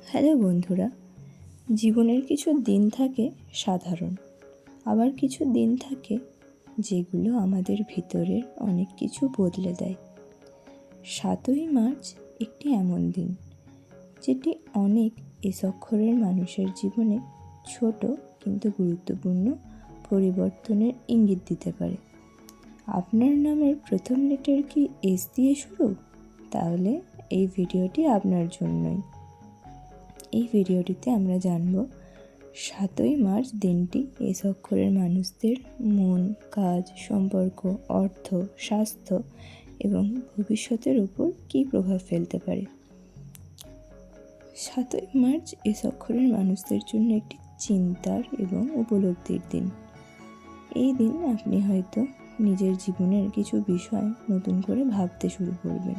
Hello বন্ধুরা, জীবনের কিছু দিন থাকে সাধারণ, আবার কিছু দিন থাকে যেগুলো আমাদের ভিতরের অনেক কিছু বদলে দেয়। ৭ই মার্চ একটি এমন দিন যেটি অনেক অক্ষরের মানুষের জীবনে ছোট কিন্তু গুরুত্বপূর্ণ পরিবর্তনের ইঙ্গিত দিতে পারে। আপনার নামের প্রথম লেটার কি এস দিয়ে শুরু? তাহলে এই ভিডিওটি আপনার জন্যই। এই ভিডিওটিতে আমরা জানব ৭ই মার্চ দিনটি এস অক্ষরের মানুষদের মন, কাজ, সম্পর্ক, অর্থ, স্বাস্থ্য এবং ভবিষ্যতের উপর কী প্রভাব ফেলতে পারে। ৭ই মার্চ এস অক্ষরের মানুষদের জন্য একটি চিন্তার এবং উপলব্ধির দিন। এই দিন আপনি হয়তো নিজের জীবনের কিছু বিষয় নতুন করে ভাবতে শুরু করবেন।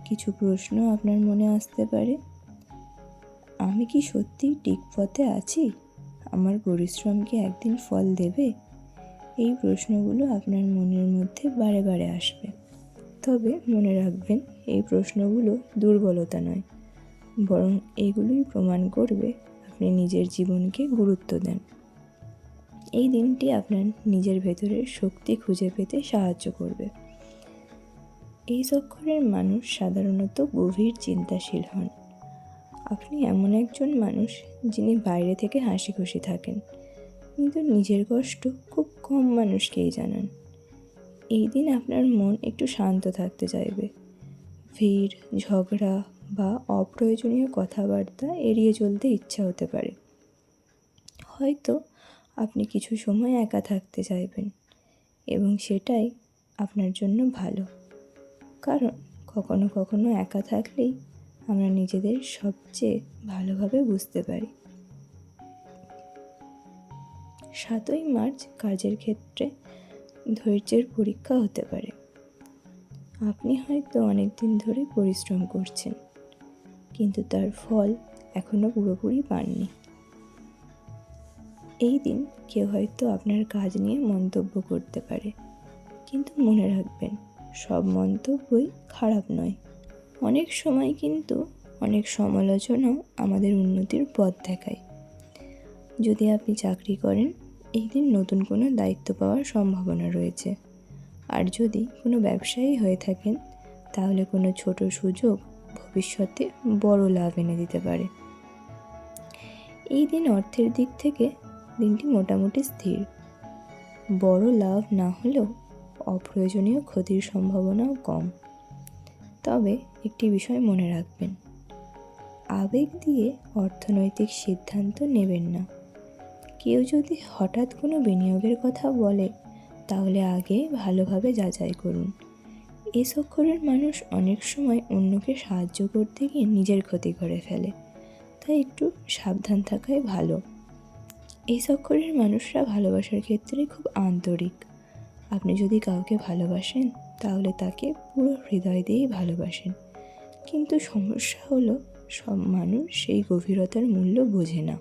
কিছু প্রশ্ন আপনার মনে আসতে পারে। আমি কি সত্যিই ঠিক পথে আছি? আমার পরিশ্রম কি একদিন ফল দেবে? এই প্রশ্নগুলো আপনার মনের মধ্যে বারে বারে আসবে। তবে মনে রাখবেন, এই প্রশ্নগুলো দুর্বলতা নয়, বরং এগুলোই প্রমাণ করবে আপনি নিজের জীবনকে গুরুত্ব দেন। এই দিনটি আপনার নিজের ভেতরের শক্তি খুঁজে পেতে সাহায্য করবে। এই অক্ষরের মানুষ সাধারণত গভীর চিন্তাশীল হন। আপনি এমন একজন মানুষ যিনি বাইরে থেকে হাসি খুশি থাকেন, কিন্তু নিজের কষ্ট খুব কম মানুষকেই জানান। এই দিন আপনার মন একটু শান্ত থাকতে চাইবে। ভিড়, ঝগড়া বা অপ্রয়োজনীয় কথাবার্তা এড়িয়ে চলতে ইচ্ছা হতে পারে। হয়তো আপনি কিছু সময় একা থাকতে চাইবেন, এবং সেটাই আপনার জন্য ভালো, কারণ কখনো কখনো একা থাকলেই আমরা নিজেদের সবচেয়ে ভালোভাবে বুঝতে পারি। ৭ই মার্চ কাজের ক্ষেত্রে ধৈর্যের পরীক্ষা হতে পারে। আপনি হয়তো অনেক দিন ধরে পরিশ্রম করছেন, কিন্তু তার ফল এখনো পুরোপুরি পাননি। এই দিন কেউ হয়তো আপনার কাজ নিয়ে মন্তব্য করতে পারে, কিন্তু মনে রাখবেন, সব মন্তব্যই খারাপ নয়। অনেক সময় কিন্তু অনেক সমালোচনাও আমাদের উন্নতির পথ দেখায়। যদি আপনি চাকরি করেন, এই দিন নতুন কোনো দায়িত্ব পাওয়ার সম্ভাবনা রয়েছে। আর যদি কোনো ব্যবসায়ী হয়ে থাকেন, তাহলে কোনো ছোট সুযোগ ভবিষ্যতে বড় লাভ এনে দিতে পারে। এই দিন অর্থের দিক থেকে দিনটি মোটামুটি স্থির। বড় লাভ না হলেও অপ্রয়োজনীয় ক্ষতির সম্ভাবনাও কম। তবে একটি বিষয় মনে রাখবেন, আবেগ দিয়ে অর্থনৈতিক সিদ্ধান্ত নেবেন না। কেউ যদি হঠাৎ কোনো বিনিয়োগের কথা বলে, তাহলে আগে ভালোভাবে যাচাই করুন। এস অক্ষরের মানুষ অনেক সময় অন্যকে সাহায্য করতে গিয়ে নিজের ক্ষতি করে ফেলে, তাই একটু সাবধান থাকাই ভালো। এস অক্ষরের মানুষরা ভালোবাসার ক্ষেত্রে খুব আন্তরিক। আপনি যদি কাউকে ভালোবাসেন, তাহলে তাকে পুরো হৃদয় দিয়েই ভালোবাসেন। কিন্তু সমস্যা হলো, সব মানুষ সেই গভীরতার মূল্য বোঝে না।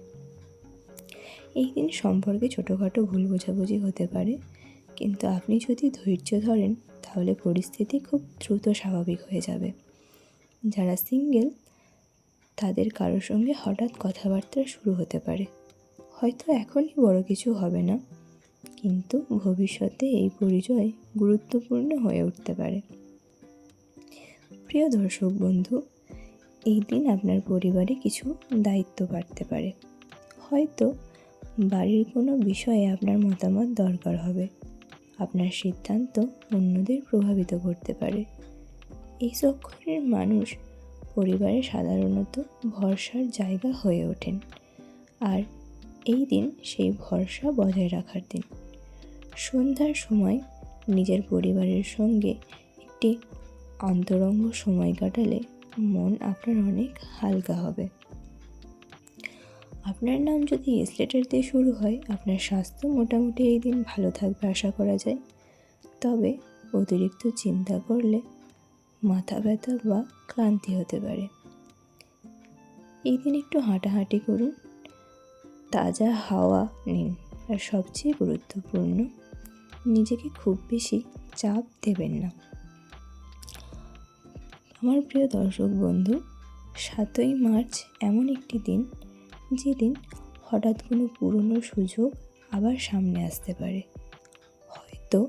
এই দিন সম্পর্কে ছোটোখাটো ভুল বোঝাবুঝি হতে পারে, কিন্তু আপনি যদি ধৈর্য ধরেন, তাহলে পরিস্থিতি খুব দ্রুত স্বাভাবিক হয়ে যাবে। যারা সিঙ্গেল, তাদের কারোর সঙ্গে হঠাৎ কথাবার্তা শুরু হতে পারে। হয়তো এখনই বড় কিছু হবে না, কিন্তু ভবিষ্যতে এই পরিচয় গুরুত্বপূর্ণ হয়ে উঠতে পারে। প্রিয় দর্শক বন্ধু, এই দিন আপনার পরিবারে কিছু দায়িত্ব বাড়তে পারে। হয়তো বাড়ির কোনো বিষয়ে আপনার মতামত দরকার হবে। আপনার সিদ্ধান্ত অন্যদের প্রভাবিত করতে পারে। এই অক্ষরের মানুষ পরিবারে সাধারণত ভরসার জায়গা হয়ে ওঠেন, আর এই দিন সেই ভরসা বজায় রাখার দিন। সন্ধ্যার সময় নিজের পরিবারের সঙ্গে একটি অন্তরঙ্গ সময় কাটালে মন আপনার অনেক হালকা হবে। আপনার নাম যদি এস লেটার দিয়ে শুরু হয়, আপনার স্বাস্থ্য মোটামুটি এই দিন ভালো থাকবে আশা করা যায়। তবে অতিরিক্ত চিন্তা করলে মাথা ব্যথা বা ক্লান্তি হতে পারে। এই দিন একটু হাঁটাহাঁটি করুন, তাজা হাওয়া নিন, আর সবচেয়ে গুরুত্বপূর্ণ, নিজেকে খুব বেশি চাপ দেবেন না। আমার প্রিয় দর্শক বন্ধু, 7ই মার্চ এমন একটি দিন, যেদিন হঠাৎ কোনো পুরনো সুযোগ আবার সামনে আসতে পারে। হয়তো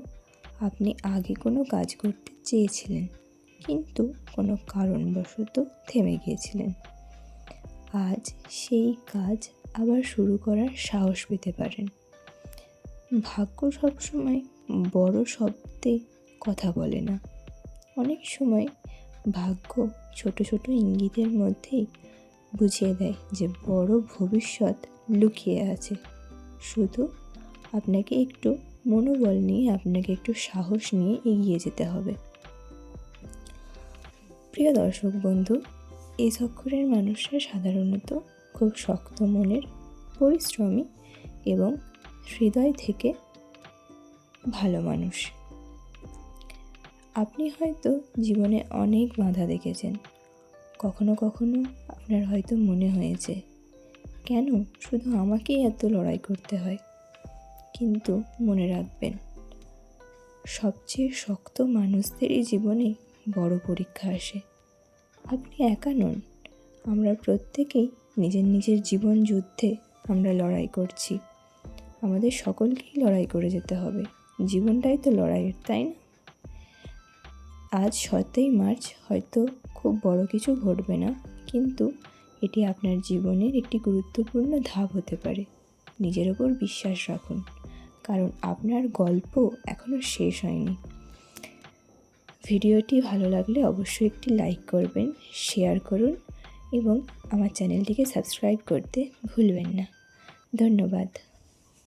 আপনি আগে কোনো কাজ করতে চেয়েছিলেন, কিন্তু কোনো কারণবশত থেমে গিয়েছিলেন। আজ সেই কাজ আবার শুরু করার সাহস পেতে পারেন। ভাগ্য সবসময় বড় শব্দে কথা বলে না। অনেক সময় ভাগ্য ছোট ছোট ইঙ্গিতের মধ্যেই বুঝিয়ে দেয় যে বড় ভবিষ্যৎ লুকিয়ে আছে। শুধু আপনাকে একটু মনোবল নিয়ে, আপনাকে একটু সাহস নিয়ে এগিয়ে যেতে হবে। প্রিয় দর্শক বন্ধু, এই অক্ষরের মানুষরা সাধারণত খুব শক্ত মনের, পরিশ্রমী এবং হৃদয় থেকে ভালো মানুষ। আপনি হয়তো জীবনে অনেক বাধা দেখেছেন। কখনো কখনো আপনার হয়তো মনে হয়েছে, কেন শুধু আমাকেই এত লড়াই করতে হয়? কিন্তু মনে রাখবেন, সবচেয়ে শক্ত মানুষদেরই জীবনে বড় পরীক্ষা আসে। আপনি একা নন। আমরা প্রত্যেকেই নিজের নিজের জীবন যুদ্ধে আমরা লড়াই করছি। আমাদের সকলকেই লড়াই করে যেতে হবে। জীবনটাই তো লড়াইয়ের, তাই না? আজ 7ই মার্চ হয়তো খুব বড় কিছু ঘটবে না, কিন্তু এটি আপনার জীবনের একটি গুরুত্বপূর্ণ ধাপ হতে পারে। নিজের ওপর বিশ্বাস রাখুন, কারণ আপনার গল্প এখনও শেষ হয়নি। ভিডিওটি ভালো লাগলে অবশ্যই একটি লাইক করবেন, শেয়ার করুন এবং আমার চ্যানেলটিকে সাবস্ক্রাইব করতে ভুলবেন না। ধন্যবাদ।